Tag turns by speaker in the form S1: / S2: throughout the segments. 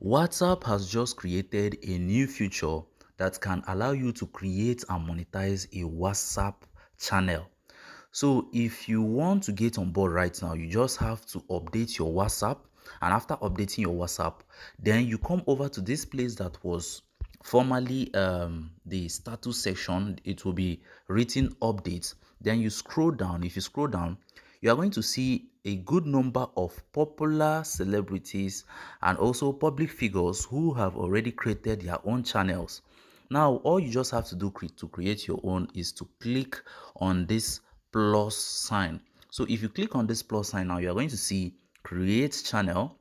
S1: WhatsApp has just created a new feature that can allow you to create and monetize a WhatsApp channel. So if you want to get on board right now, you just have to update your WhatsApp. And after updating your WhatsApp, then you come over to this place that was formerly the status section. It will be written updates. Then you scroll down. If you scroll down, you are going to see a good number of popular celebrities and also public figures who have already created their own channels. Now, all you just have to do to create your own is to click on this plus sign. So if you click on this plus sign now, you are going to see create channel.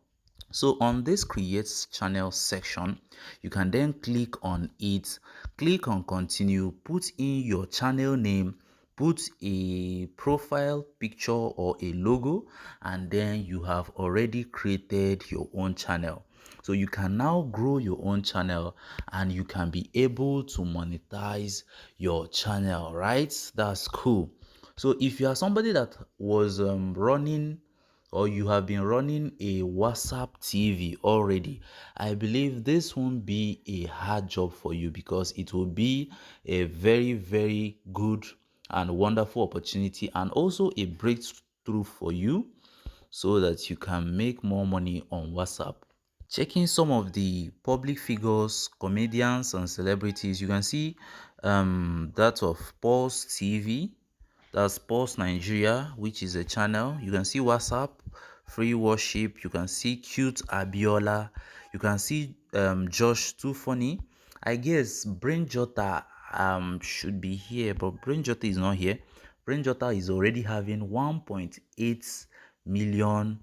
S1: So on this create channel section, you can then click on it, click on continue, put in your channel name, put a profile picture or a logo, and then you have already created your own channel. So you can now grow your own channel and you can be able to monetize your channel, right? That's cool. So if you are somebody that was running, or you have been running a WhatsApp TV already, I believe this won't be a hard job for you, because it will be a very, very good and wonderful opportunity and also a breakthrough for you, so that you can make more money on WhatsApp. Checking some of the public figures, comedians and celebrities, you can see that of Pulse TV, that's Pulse Nigeria, which is a channel. You can see WhatsApp, Free Worship, you can see Cute Abiola, you can see Josh Too Funny. I guess Brain Jota should be here, but Brain Jota is not here. Brain Jota is already having 1.8 million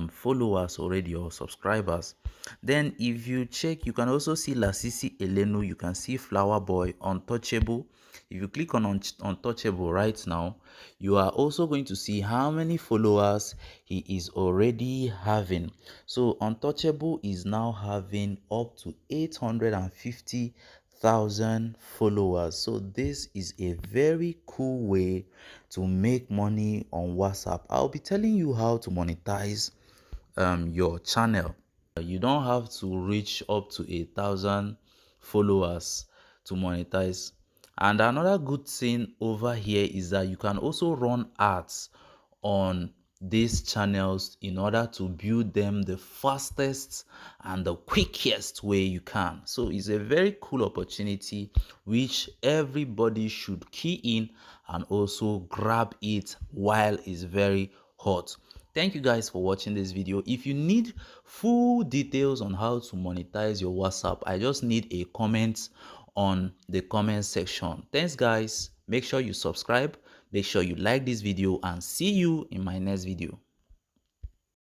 S1: followers already, or subscribers. Then if you check, you can also see Lasisi Elenu, you can see Flower Boy, Untouchable. If you click on Untouchable right now, you are also going to see how many followers he is already having. So Untouchable is now having up to 850,000 followers. So this is a very cool way to make money on WhatsApp. I'll be telling you how to monetize your channel. You don't have to reach up to 1,000 followers to monetize. And another good thing over here is that you can also run ads on these channels in order to build them the fastest and the quickest way you can. So it's a very cool opportunity which everybody should key in and also grab it while it's very hot. Thank you guys for watching this video. If you need full details on how to monetize your WhatsApp, I just need a comment on the comment section. Thanks guys. Make sure you subscribe, make sure you like this video, and see you in my next video.